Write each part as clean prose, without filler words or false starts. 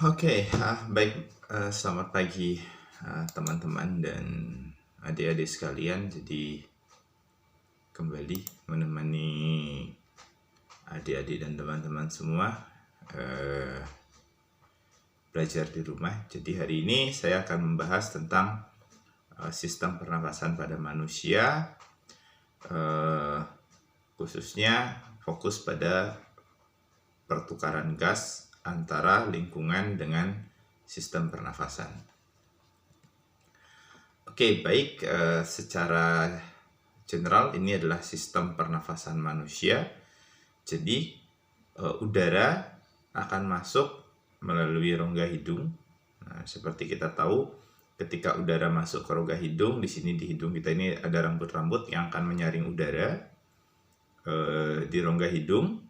Baik. Selamat pagi teman-teman dan adik-adik sekalian. Jadi kembali menemani adik-adik dan teman-teman semua belajar di rumah. Jadi hari ini saya akan membahas tentang sistem pernapasan pada manusia, khususnya fokus pada pertukaran gas antara lingkungan dengan sistem pernafasan. Baik, secara general ini adalah sistem pernafasan manusia. Jadi udara akan masuk melalui rongga hidung. Nah, seperti kita tahu, ketika udara masuk ke rongga hidung, di sini di hidung kita ini ada rambut-rambut yang akan menyaring udara di rongga hidung.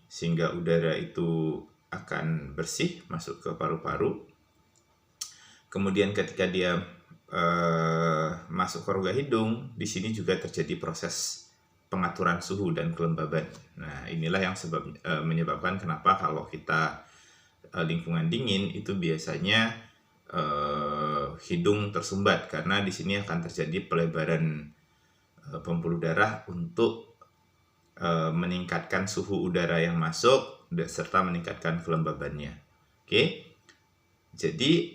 Sehingga udara itu akan bersih masuk ke paru-paru. Kemudian ketika dia masuk ke rongga hidung, di sini juga terjadi proses pengaturan suhu dan kelembaban. Nah, inilah yang menyebabkan kenapa kalau kita lingkungan dingin itu biasanya hidung tersumbat, karena di sini akan terjadi pelebaran pembuluh darah untuk meningkatkan suhu udara yang masuk serta meningkatkan kelembabannya. Jadi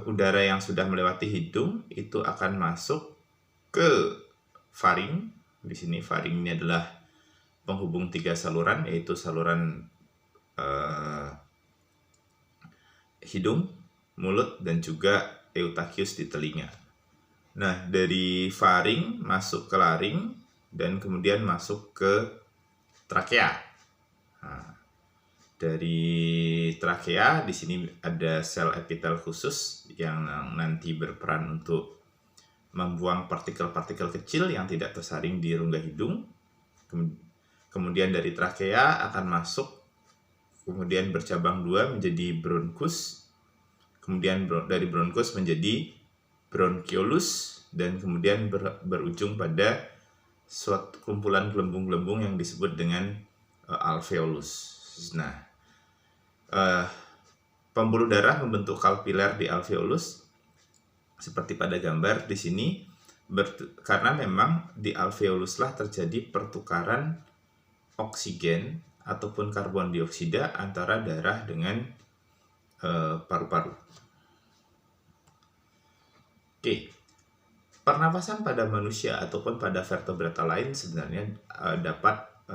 udara yang sudah melewati hidung itu akan masuk ke faring. Di sini faring ini adalah penghubung 3 saluran, yaitu saluran hidung, mulut, dan juga eustachius di telinga. Nah, dari faring masuk ke laring dan kemudian masuk ke trakea. Nah, dari trakea di sini ada sel epitel khusus yang nanti berperan untuk membuang partikel-partikel kecil yang tidak tersaring di rongga hidung. Kemudian dari trakea akan masuk, kemudian bercabang 2 menjadi bronkus. Kemudian dari bronkus menjadi bronchiolus dan kemudian berujung pada suatu kumpulan gelembung-gelembung yang disebut dengan alveolus. Nah, pembuluh darah membentuk kapiler di alveolus seperti pada gambar di sini, karena memang di alveoluslah terjadi pertukaran oksigen ataupun karbon dioksida antara darah dengan paru-paru. Pernapasan pada manusia ataupun pada vertebrata lain sebenarnya dapat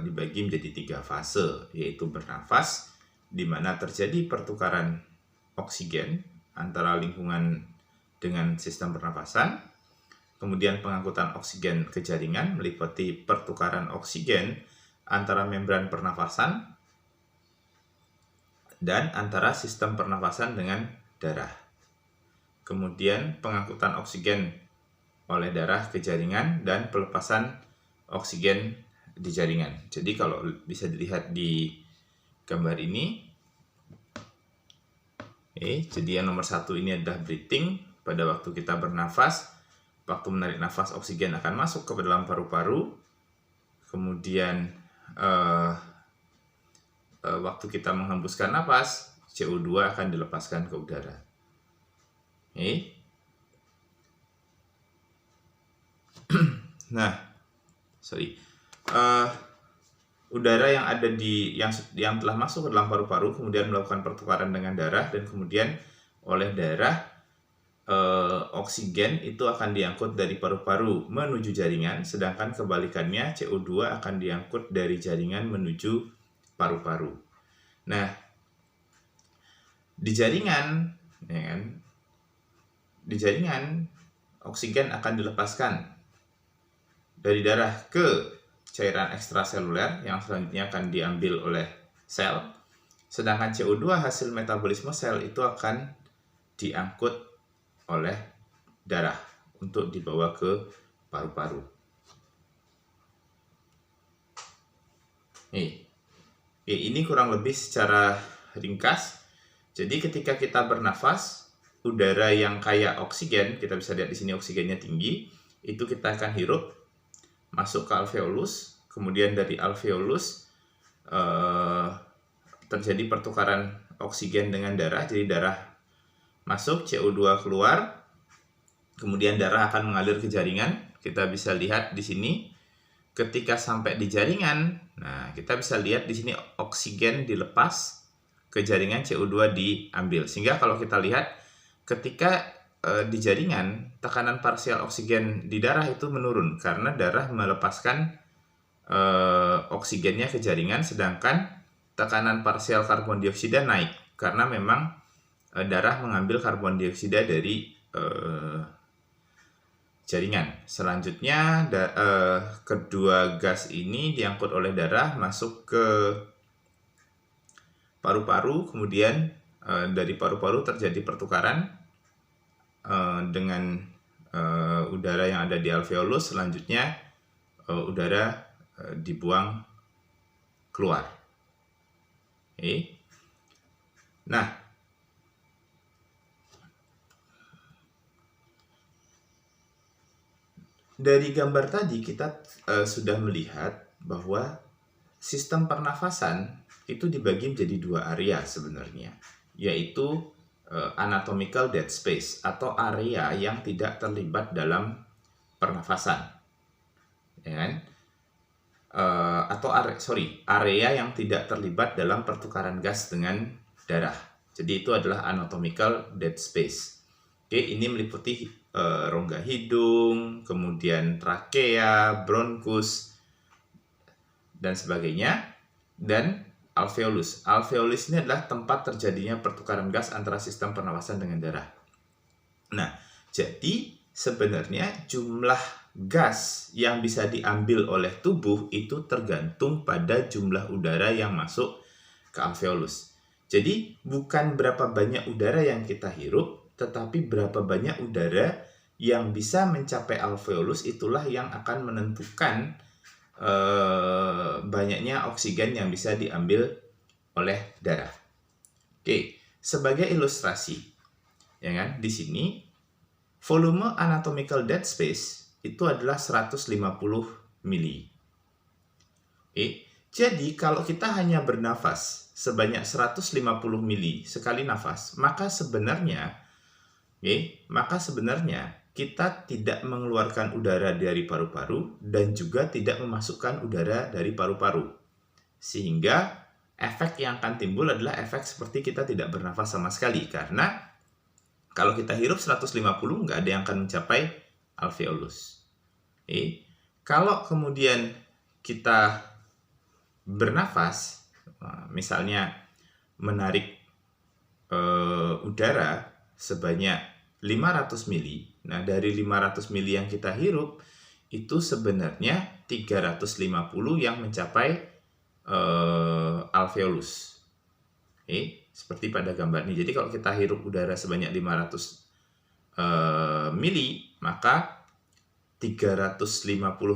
dibagi menjadi 3 fase, yaitu bernafas, di mana terjadi pertukaran oksigen antara lingkungan dengan sistem pernapasan, kemudian pengangkutan oksigen ke jaringan meliputi pertukaran oksigen antara membran pernapasan dan antara sistem pernapasan dengan darah. Kemudian pengangkutan oksigen oleh darah ke jaringan dan pelepasan oksigen di jaringan. Jadi kalau bisa dilihat di gambar ini, jadi yang nomor 1 ini adalah breathing. Pada waktu kita bernafas, waktu menarik nafas, oksigen akan masuk ke dalam paru-paru. Kemudian waktu kita menghembuskan nafas, CO2 akan dilepaskan ke udara. Udara yang ada yang telah masuk ke dalam paru-paru kemudian melakukan pertukaran dengan darah, dan kemudian oleh darah oksigen itu akan diangkut dari paru-paru menuju jaringan, sedangkan kebalikannya CO2 akan diangkut dari jaringan menuju paru-paru. Nah, di jaringan oksigen akan dilepaskan dari darah ke cairan ekstraseluler yang selanjutnya akan diambil oleh sel, sedangkan CO2 hasil metabolisme sel itu akan diangkut oleh darah untuk dibawa ke paru-paru. Ini kurang lebih secara ringkas. Jadi ketika kita bernafas, udara yang kaya oksigen, kita bisa lihat di sini oksigennya tinggi, itu kita akan hirup masuk ke alveolus, kemudian dari alveolus terjadi pertukaran oksigen dengan darah, jadi darah masuk, CO2 keluar, kemudian darah akan mengalir ke jaringan. Kita bisa lihat di sini, ketika sampai di jaringan, nah kita bisa lihat di sini oksigen dilepas ke jaringan, CO2 diambil. Sehingga kalau kita lihat ketika di jaringan, tekanan parsial oksigen di darah itu menurun karena darah melepaskan oksigennya ke jaringan, sedangkan tekanan parsial karbon dioksida naik karena memang darah mengambil karbon dioksida dari jaringan. Selanjutnya kedua gas ini diangkut oleh darah masuk ke paru-paru, kemudian dari paru-paru terjadi pertukaran dengan udara yang ada di alveolus. Selanjutnya udara dibuang keluar. Oke. Nah, dari gambar tadi kita sudah melihat bahwa sistem pernafasan itu dibagi menjadi dua area sebenarnya, yaitu anatomical dead space atau area yang tidak terlibat dalam pernafasan, ya kan? Area yang tidak terlibat dalam pertukaran gas dengan darah. Jadi itu adalah anatomical dead space. Oke, ini meliputi rongga hidung, kemudian trakea, bronkus, dan sebagainya, dan alveolus. Alveolus ini adalah tempat terjadinya pertukaran gas antara sistem pernafasan dengan darah. Nah, jadi sebenarnya jumlah gas yang bisa diambil oleh tubuh itu tergantung pada jumlah udara yang masuk ke alveolus. Jadi bukan berapa banyak udara yang kita hirup, tetapi berapa banyak udara yang bisa mencapai alveolus itulah yang akan menentukan banyaknya oksigen yang bisa diambil oleh darah. Oke, sebagai ilustrasi, ya kan? Di sini volume anatomical dead space itu adalah 150 mili. Oke, jadi kalau kita hanya bernafas sebanyak 150 mili sekali nafas, maka sebenarnya kita tidak mengeluarkan udara dari paru-paru dan juga tidak memasukkan udara dari paru-paru. Sehingga efek yang akan timbul adalah efek seperti kita tidak bernafas sama sekali. Karena kalau kita hirup 150, nggak ada yang akan mencapai alveolus. Kalau kemudian kita bernafas, misalnya menarik udara sebanyak 500 mili. Nah, dari 500 mili yang kita hirup, itu sebenarnya 350 yang mencapai alveolus. Seperti pada gambar ini. Jadi kalau kita hirup udara sebanyak 500 mili, maka 350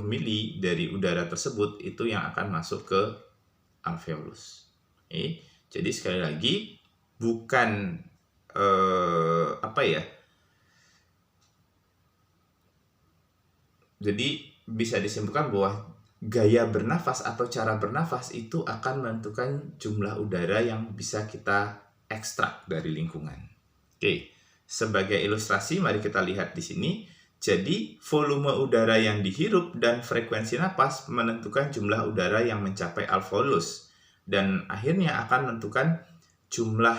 mili dari udara tersebut itu yang akan masuk ke alveolus. Jadi sekali lagi, bukan Jadi bisa disimpulkan bahwa gaya bernafas atau cara bernafas itu akan menentukan jumlah udara yang bisa kita ekstrak dari lingkungan. Oke, sebagai ilustrasi mari kita lihat di sini. Jadi volume udara yang dihirup dan frekuensi napas menentukan jumlah udara yang mencapai alveolus dan akhirnya akan menentukan jumlah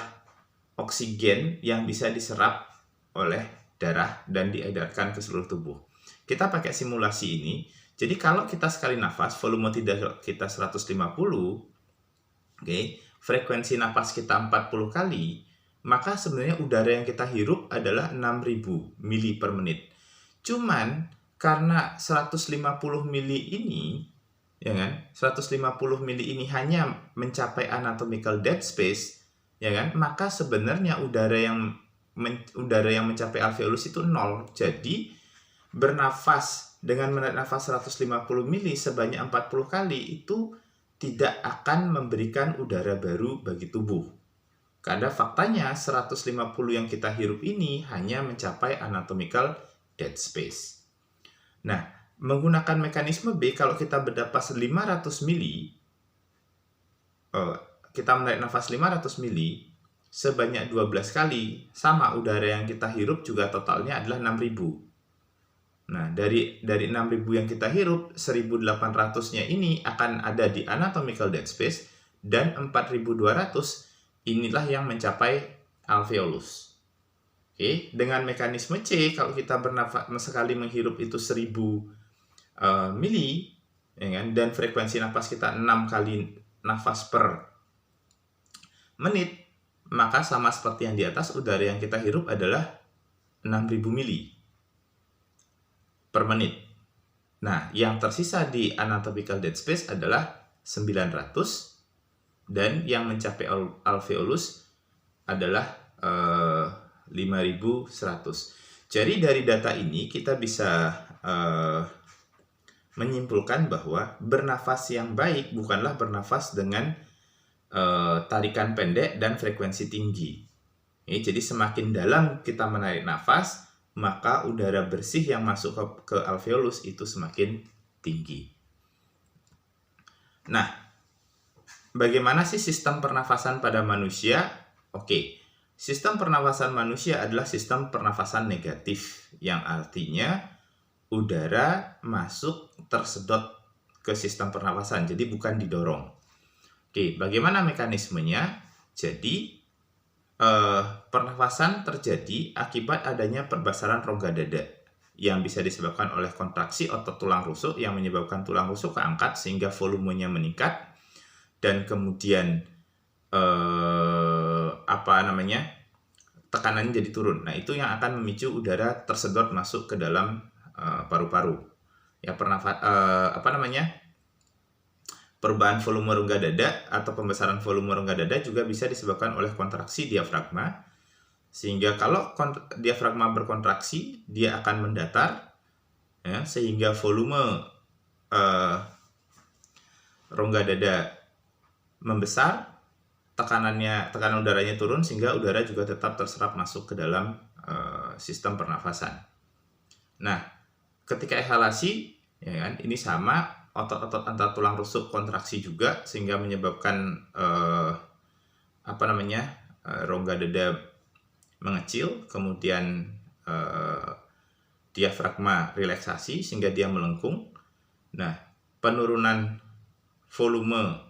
oksigen yang bisa diserap oleh darah dan diedarkan ke seluruh tubuh. Kita pakai simulasi ini. Jadi kalau kita sekali nafas, volume kita 150, frekuensi nafas kita 40 kali, maka sebenarnya udara yang kita hirup adalah 6000 mili per menit. Cuman karena 150 mili ini, ya kan? 150 mili ini hanya mencapai anatomical dead space, ya kan? Maka sebenarnya udara yang mencapai alveolus itu 0. Jadi bernafas dengan menarik nafas 150 mili sebanyak 40 kali itu tidak akan memberikan udara baru bagi tubuh. Karena faktanya 150 yang kita hirup ini hanya mencapai anatomical dead space. Nah, menggunakan mekanisme B, kalau kita bernapas 500 mili, kita menarik nafas 500 mili sebanyak 12 kali, sama udara yang kita hirup juga totalnya adalah 6000. Nah, dari 6000 yang kita hirup, 1800-nya ini akan ada di anatomical dead space, dan 4200 inilah yang mencapai alveolus. Oke, dengan mekanisme C, kalau kita bernafas sekali menghirup itu 1000 mili, ya kan, dan frekuensi nafas kita 6 kali nafas per menit, maka sama seperti yang di atas, udara yang kita hirup adalah 6000 mili per menit. Nah, yang tersisa di anatomical dead space adalah 900, dan yang mencapai alveolus adalah 5100. Jadi dari data ini kita bisa menyimpulkan bahwa bernafas yang baik bukanlah bernafas dengan tarikan pendek dan frekuensi tinggi. Jadi semakin dalam kita menarik nafas, maka udara bersih yang masuk ke alveolus itu semakin tinggi. Nah, bagaimana sih sistem pernafasan pada manusia? Oke, sistem pernafasan manusia adalah sistem pernafasan negatif, yang artinya udara masuk tersedot ke sistem pernafasan, jadi bukan didorong. Oke, bagaimana mekanismenya? Jadi, pernafasan terjadi akibat adanya perbasaran rongga dada yang bisa disebabkan oleh kontraksi otot tulang rusuk yang menyebabkan tulang rusuk keangkat sehingga volumenya meningkat, dan kemudian tekanannya jadi turun. Nah, itu yang akan memicu udara tersedot masuk ke dalam paru-paru. Ya, perubahan volume rongga dada atau pembesaran volume rongga dada juga bisa disebabkan oleh kontraksi diafragma, sehingga kalau diafragma berkontraksi dia akan mendatar, ya, sehingga volume rongga dada membesar, tekanan udaranya turun, sehingga udara juga tetap terserap masuk ke dalam sistem pernafasan. Nah, ketika ekshalasi, ya kan, ini sama, otot-otot antar tulang rusuk kontraksi juga, sehingga menyebabkan rongga dada mengecil, kemudian diafragma relaksasi sehingga dia melengkung. Nah, penurunan volume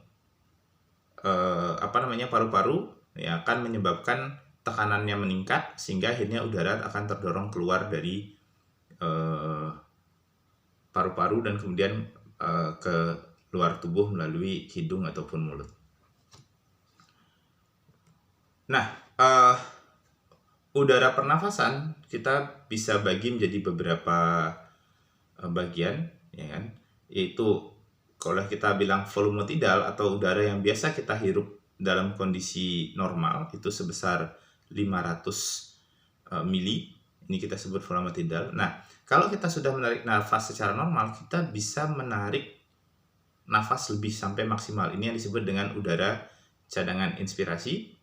paru-paru ya akan menyebabkan tekanannya meningkat, sehingga akhirnya udara akan terdorong keluar dari paru-paru dan kemudian ke luar tubuh melalui hidung ataupun mulut. Nah, udara pernafasan kita bisa bagi menjadi beberapa bagian, ya kan? Yaitu kalau kita bilang volume tidal atau udara yang biasa kita hirup dalam kondisi normal itu sebesar 500 mili, ini kita sebut volume tidal. Nah, kalau kita sudah menarik nafas secara normal, kita bisa menarik nafas lebih sampai maksimal. Ini yang disebut dengan udara cadangan inspirasi.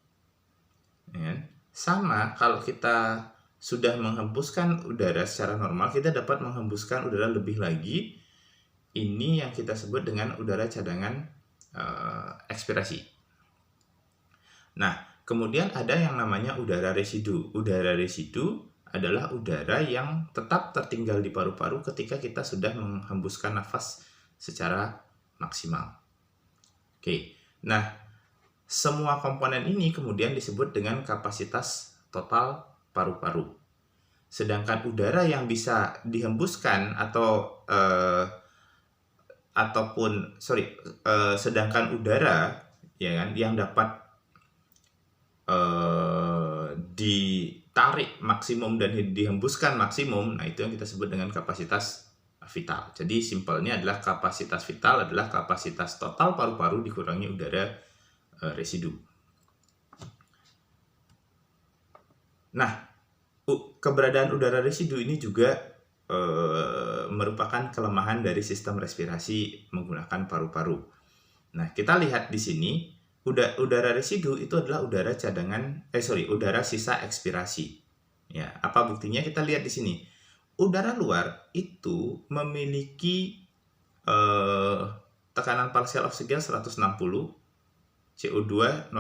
Ya. Sama kalau kita sudah menghembuskan udara secara normal, kita dapat menghembuskan udara lebih lagi. Ini yang kita sebut dengan udara cadangan ekspirasi. Nah, kemudian ada yang namanya udara residu. Udara residu adalah udara yang tetap tertinggal di paru-paru ketika kita sudah menghembuskan nafas secara maksimal. Oke, nah semua komponen ini kemudian disebut dengan kapasitas total paru-paru. Sedangkan udara yang bisa dihembuskan sedangkan udara ya kan yang dapat ditarik maksimum dan dihembuskan maksimum, nah itu yang kita sebut dengan kapasitas vital. Jadi simpelnya adalah kapasitas vital adalah kapasitas total paru-paru dikurangi udara residu. Nah, keberadaan udara residu ini juga merupakan kelemahan dari sistem respirasi menggunakan paru-paru. Nah, kita lihat di sini udara residu itu adalah udara udara sisa ekspirasi. Ya, apa buktinya? Kita lihat di sini. Udara luar itu memiliki tekanan parsial oksigen 160, CO2 0,2.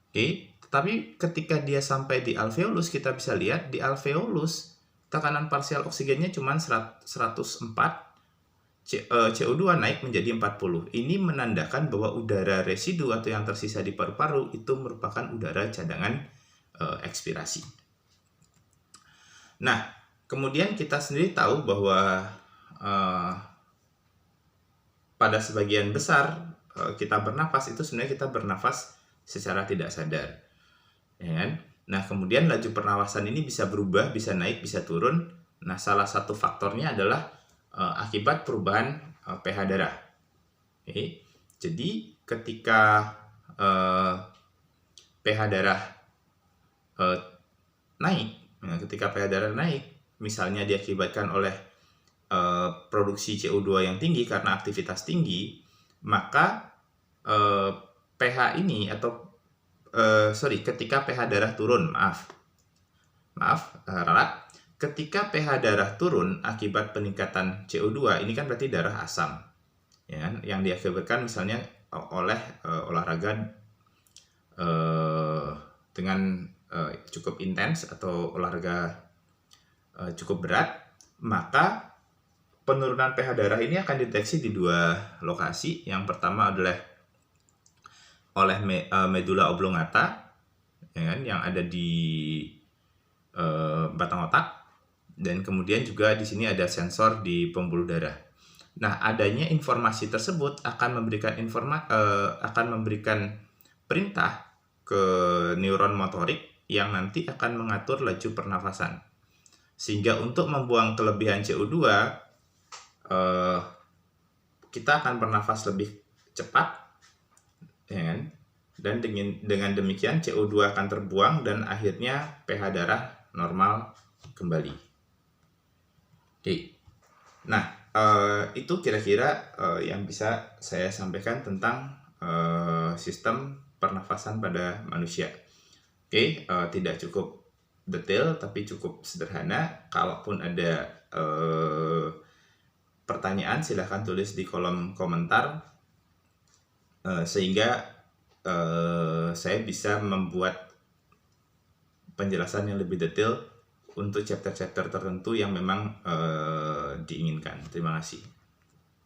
Oke, tetapi ketika dia sampai di alveolus, kita bisa lihat di alveolus tekanan parsial oksigennya cuma 104, CO2 naik menjadi 40. Ini menandakan bahwa udara residu atau yang tersisa di paru-paru itu merupakan udara cadangan ekspirasi. Nah, kemudian kita sendiri tahu bahwa pada sebagian besar kita bernafas itu sebenarnya kita bernafas secara tidak sadar. Ya kan? Nah, kemudian laju pernafasan ini bisa berubah, bisa naik, bisa turun. Nah, salah satu faktornya adalah akibat perubahan pH darah. Oke. Jadi ketika pH darah naik, ketika pH darah naik, misalnya diakibatkan oleh produksi CO2 yang tinggi karena aktivitas tinggi, maka pH ini atau ketika pH darah turun, ralat. Ketika pH darah turun akibat peningkatan CO2, ini kan berarti darah asam, ya kan? Yang diakibatkan misalnya oleh olahraga dengan cukup intens atau olahraga cukup berat, maka penurunan pH darah ini akan dideteksi di dua lokasi. Yang pertama adalah oleh medula oblongata, ya kan? Yang ada di batang otak. Dan kemudian juga di sini ada sensor di pembuluh darah. Nah, adanya informasi tersebut akan memberikan perintah ke neuron motorik yang nanti akan mengatur laju pernafasan. Sehingga untuk membuang kelebihan CO2, kita akan bernafas lebih cepat, ya kan? Dan dengan demikian CO2 akan terbuang dan akhirnya pH darah normal kembali. Oke. Nah, itu kira-kira yang bisa saya sampaikan tentang sistem pernafasan pada manusia. Oke, tidak cukup detail tapi cukup sederhana. Kalaupun ada pertanyaan, silahkan tulis di kolom komentar sehingga saya bisa membuat penjelasan yang lebih detail untuk chapter-chapter tertentu yang memang diinginkan. Terima kasih.